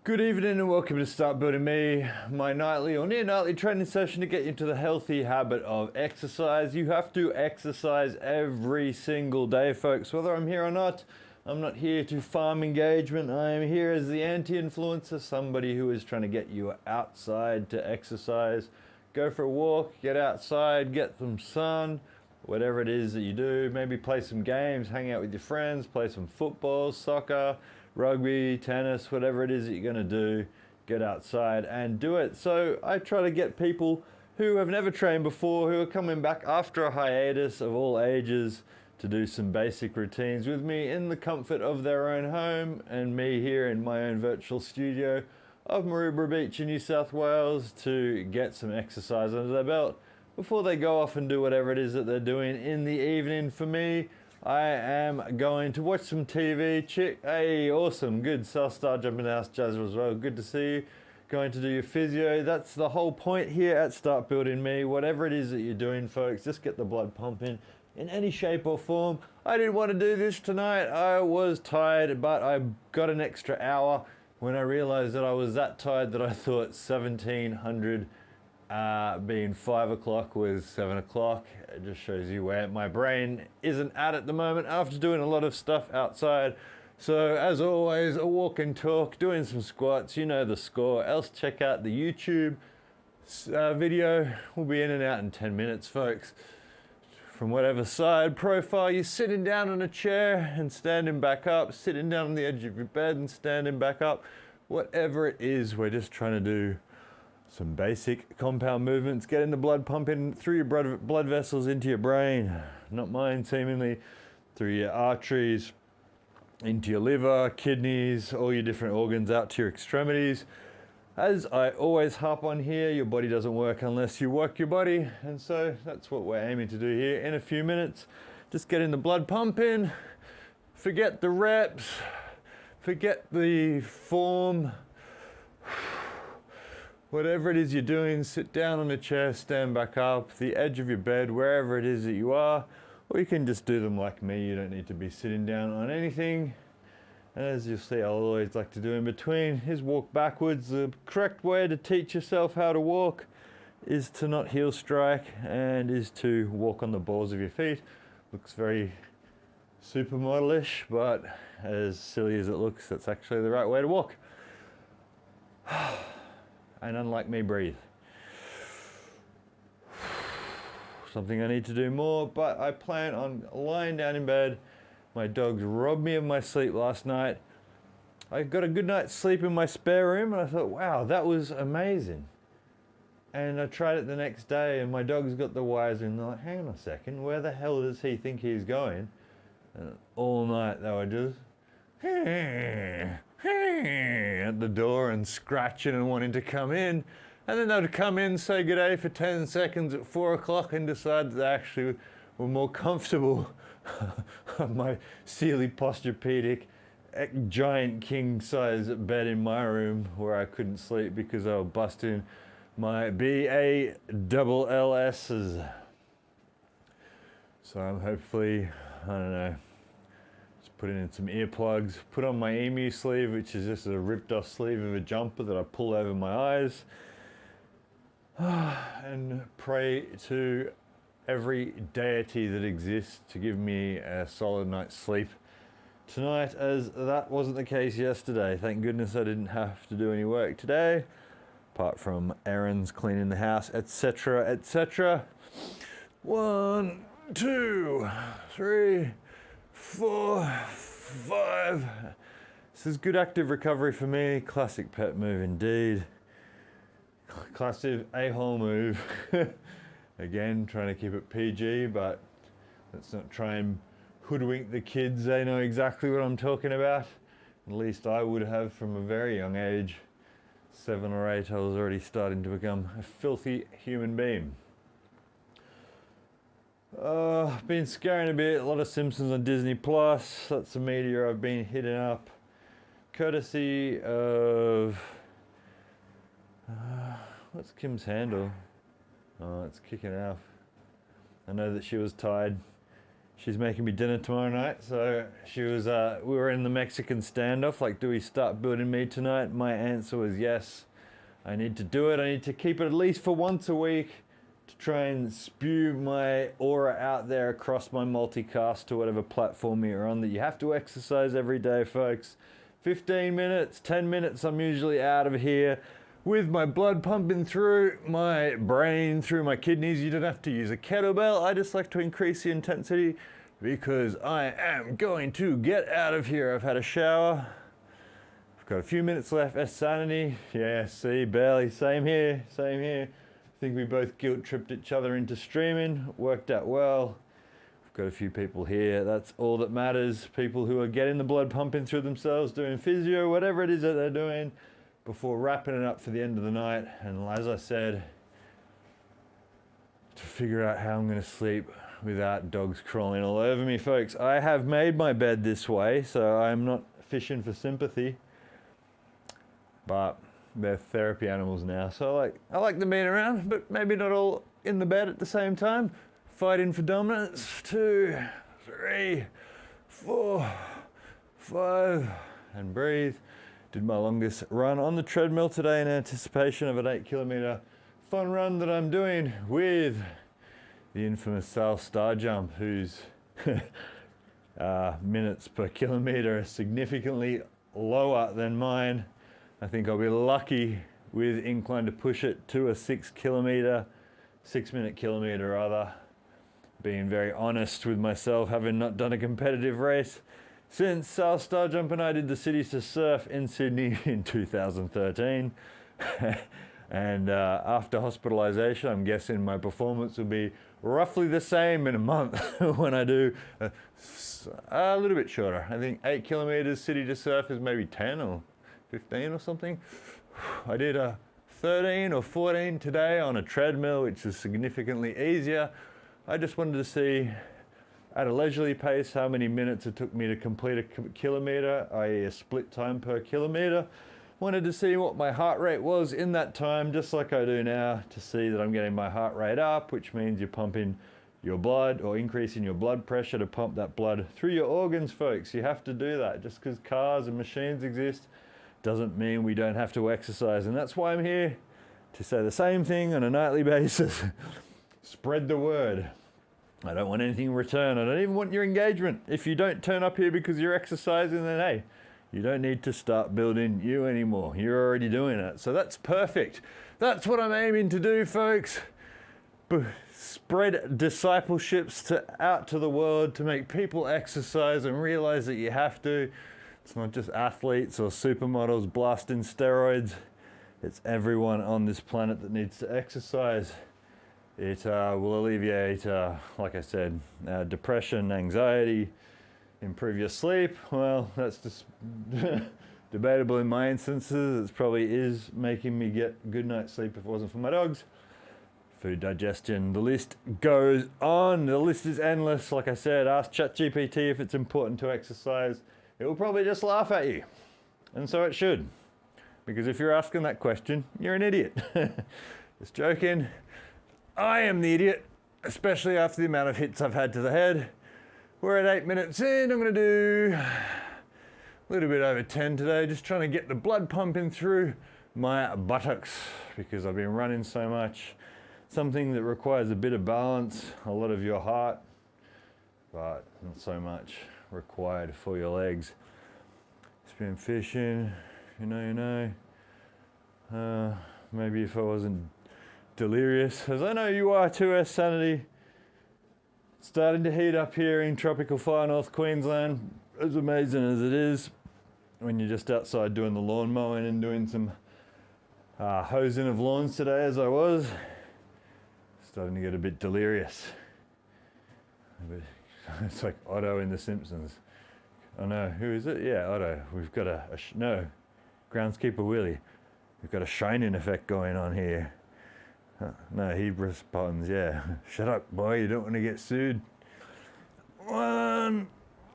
Good evening and welcome to Start Building Me, my nightly or near nightly training session to get you into the healthy habit of exercise. You have to exercise every single day, folks, whether I'm here or not. I'm not here to farm engagement. I am here as the anti-influencer, somebody who is trying to get you outside to exercise. Go for a walk, get outside, get some sun, whatever it is that you do. Maybe play some games, hang out with your friends, play some football, soccer, rugby, tennis, whatever it is that you're going to do, get outside and do it. So I try to get people who have never trained before, who are coming back after a hiatus of all ages, to do some basic routines with me in the comfort of their own home and me here in my own virtual studio of Maroubra Beach in New South Wales, to get some exercise under their belt before they go off and do whatever it is that they're doing in the evening. For me, I am going to watch some TV. Hey, awesome, good. Star jumping house, Jazz as well. Good to see you. Going to do your physio. That's the whole point here at Start Building Me. Whatever it is that you're doing, folks, just get the blood pumping in any shape or form. I didn't want to do this tonight. I was tired, but I got an extra hour when I realized that I was that tired that I thought 1700 being 5 o'clock was 7 o'clock. It just shows you where my brain isn't at the moment after doing a lot of stuff outside. So as always, a walk and talk, doing some squats, you know the score. Else check out the YouTube video. We'll be in and out in 10 minutes, folks. From whatever side profile, you're sitting down on a chair and standing back up, sitting down on the edge of your bed and standing back up. Whatever it is, we're just trying to do some basic compound movements, getting the blood pumping through your blood vessels into your brain, not mine seemingly, through your arteries, into your liver, kidneys, all your different organs out to your extremities. As I always harp on here, your body doesn't work unless you work your body, and so that's what we're aiming to do here in a few minutes. Just getting the blood pumping, forget the reps, forget the form. Whatever it is you're doing, sit down on a chair, stand back up, the edge of your bed, wherever it is that you are, or you can just do them like me. You don't need to be sitting down on anything. And as you'll see, I'll always like to do in between is walk backwards. The correct way to teach yourself how to walk is to not heel strike and is to walk on the balls of your feet. Looks very supermodelish, but as silly as it looks, that's actually the right way to walk. And unlike me, breathe. Something I need to do more, but I plan on lying down in bed. My dogs robbed me of my sleep last night. I got a good night's sleep in my spare room and I thought, wow, that was amazing. And I tried it the next day and my dogs got the wires and they're like, hang on a second, where the hell does he think he's going? And all night they were just at the door and scratching and wanting to come in. And then they'd come in, say good day for 10 seconds at 4 o'clock and decide that they actually were more comfortable on my Sealy Posturepedic giant king size bed in my room where I couldn't sleep because I was busting my BALLS's. So I'm hopefully, I don't know, just putting in some earplugs, put on my emu sleeve, which is just a ripped off sleeve of a jumper that I pull over my eyes, and pray to every deity that exists to give me a solid night's sleep tonight, as that wasn't the case yesterday. Thank goodness I didn't have to do any work today, apart from errands, cleaning the house, etc., etc. 1, 2, 3, 4, 5. This is good active recovery for me. Classic pet move indeed. Classic a-hole move. Again, trying to keep it PG, but let's not try and hoodwink the kids. They know exactly what I'm talking about. At least I would have from a very young age. 7 or 8, I was already starting to become a filthy human being. Been scaring a bit, a lot of Simpsons on Disney Plus. That's the media I've been hitting up. Courtesy of... what's Kim's handle? Oh, it's kicking off. I know that she was tied She's making me dinner tomorrow night. So we were in the Mexican standoff, like, do we start building me tonight? My answer was yes. I need to do it. I need to keep it at least for once a week to try and spew my aura out there across my multicast to whatever platform you're on, that you have to exercise every day, folks. 15 minutes, 10 minutes, I'm usually out of here with my blood pumping through my brain, through my kidneys. You don't have to use a kettlebell. I just like to increase the intensity because I am going to get out of here. I've had a shower. I've got a few minutes left. Sanity. Yeah, see, barely. Same here. I think we both guilt-tripped each other into streaming. Worked out well. We've got a few people here. That's all that matters. People who are getting the blood pumping through themselves, doing physio, whatever it is that they're doing, before wrapping it up for the end of the night. And as I said, to figure out how I'm going to sleep without dogs crawling all over me, folks. I have made my bed this way, so I'm not fishing for sympathy. But they're therapy animals now, so I like them being around, but maybe not all in the bed at the same time. Fighting for dominance. 2, 3, 4, 5, and breathe. Did my longest run on the treadmill today in anticipation of an 8-kilometer fun run that I'm doing with the infamous Sal Star Jump, whose minutes per kilometer are significantly lower than mine. I think I'll be lucky with incline to push it to a 6-minute kilometer rather. Being very honest with myself, having not done a competitive race since Sal Star Jump and I did the Cities to Surf in Sydney in 2013. And after hospitalisation, I'm guessing my performance will be roughly the same in a month when I do a little bit shorter. I think 8 kilometers City to Surf is maybe 10 or 15 or something. I did a 13 or 14 today on a treadmill, which is significantly easier. I just wanted to see at a leisurely pace how many minutes it took me to complete a kilometer, i.e. a split time per kilometer. Wanted to see what my heart rate was in that time, just like I do now, to see that I'm getting my heart rate up, which means you're pumping your blood or increasing your blood pressure to pump that blood through your organs, folks. You have to do that. Just because cars and machines exist doesn't mean we don't have to exercise. And that's why I'm here, to say the same thing on a nightly basis. Spread the word. I don't want anything in return. I don't even want your engagement. If you don't turn up here because you're exercising, then hey, you don't need to start building you anymore. You're already doing it. So that's perfect. That's what I'm aiming to do, folks. Spread discipleships out to the world to make people exercise and realize that you have to. It's not just athletes or supermodels blasting steroids. It's everyone on this planet that needs to exercise. It will alleviate, like I said, depression, anxiety, improve your sleep. Well, that's just debatable in my instances. It probably is making me get good night's sleep if it wasn't for my dogs. Food digestion, the list goes on. The list is endless. Like I said, ask ChatGPT if it's important to exercise. It will probably just laugh at you. And so it should. Because if you're asking that question, you're an idiot. Just joking. I am the idiot, especially after the amount of hits I've had to the head. We're at 8 minutes in. I'm going to do a little bit over 10 today, just trying to get the blood pumping through my buttocks because I've been running so much. Something that requires a bit of balance, a lot of your heart, but not so much required for your legs. It's been fishing, you know. Maybe if I wasn't delirious, as I know you are too, Sanity. Starting to heat up here in tropical far north Queensland. As amazing as it is, when you're just outside doing the lawn mowing and doing some hosing of lawns today, as I was, starting to get a bit delirious. It's like Otto in The Simpsons. Oh no, who is it? Yeah, Otto. We've got no, groundskeeper Willie. We've got a shining effect going on here. No, he responds, yeah. Shut up, boy, you don't want to get sued. 1,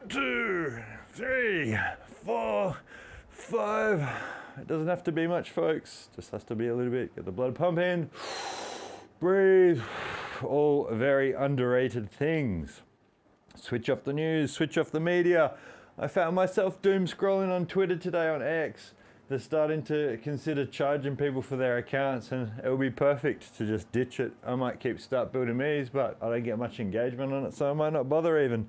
2, 3, 4, 5. It doesn't have to be much, folks. Just has to be a little bit. Get the blood pumping. Breathe. All very underrated things. Switch off the news, switch off the media. I found myself doom scrolling on Twitter today on X. They're starting to consider charging people for their accounts, and it would be perfect to just ditch it. I might keep Start Building Me's, but I don't get much engagement on it, so I might not bother even.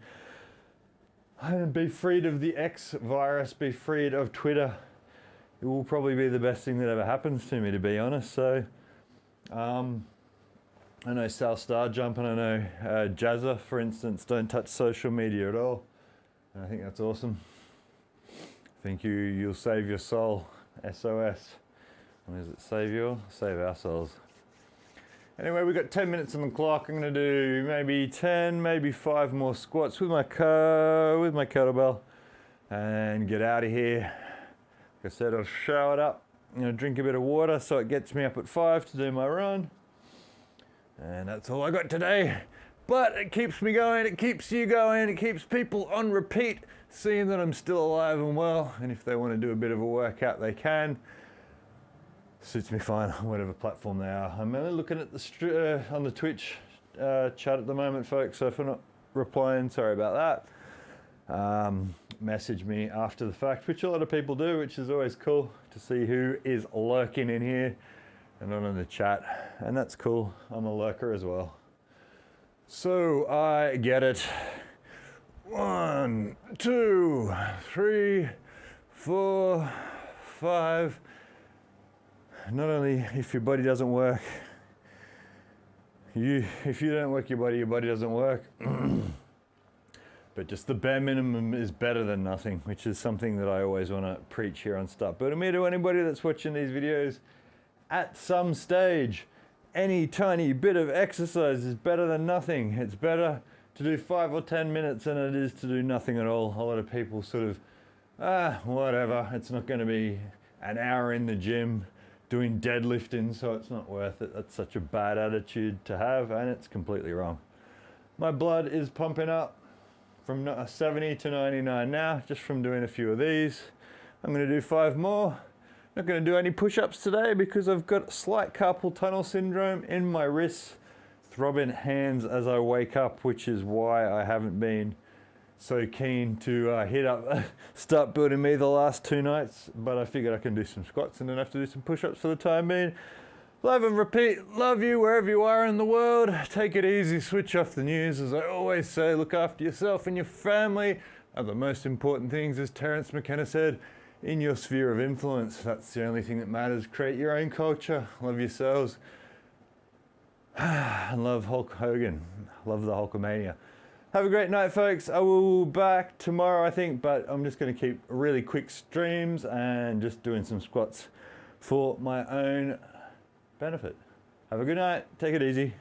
And be freed of the X virus, be freed of Twitter. It will probably be the best thing that ever happens to me, to be honest. So, I know Sal Starjump and I know Jazza, for instance, don't touch social media at all. And I think that's awesome. I think you'll save your soul. SOS. What is it? Save our souls. Anyway, we've got 10 minutes on the clock. I'm going to do maybe 10, maybe 5 more squats with my kettlebell and get out of here. Like I said, I've showered up. I'm going to drink a bit of water so it gets me up at 5 to do my run. And that's all I got today. But it keeps me going, it keeps you going, it keeps people on repeat, seeing that I'm still alive and well. And if they want to do a bit of a workout, they can. Suits me fine on whatever platform they are. I'm only looking at the on the Twitch chat at the moment, folks. So if I'm not replying, sorry about that. Message me after the fact, which a lot of people do, which is always cool to see who is lurking in here and not in the chat. And that's cool. I'm a lurker as well. So I get it. 1, 2, 3, 4, 5. Not only if your body doesn't work, if you don't work your body doesn't work. But just the bare minimum is better than nothing, which is something that I always want to preach here on Start Building Me to anybody that's watching these videos. At some stage, any tiny bit of exercise is better than nothing. It's better to do 5 or 10 minutes than it is to do nothing at all. A lot of people sort of, whatever, it's not going to be an hour in the gym doing deadlifting, so it's not worth it. That's such a bad attitude to have, and it's completely wrong. My blood is pumping up from 70 to 99 now, just from doing a few of these. I'm going to do 5 more. Not going to do any push-ups today because I've got slight carpal tunnel syndrome in my wrists, throbbing hands as I wake up, which is why I haven't been so keen to hit up Start Building Me the last 2 nights, but I figured I can do some squats and then have to do some push-ups for the time being. Love and repeat, love you wherever you are in the world. Take it easy, switch off the news. As I always say, look after yourself and your family are the most important things, as Terence McKenna said, in your sphere of influence. That's the only thing that matters. Create your own culture, love yourselves, and love Hulk Hogan, love the Hulkamania. Have a great night, folks. I will be back tomorrow, I think, but I'm just going to keep really quick streams and just doing some squats for my own benefit. Have a good night. Take it easy.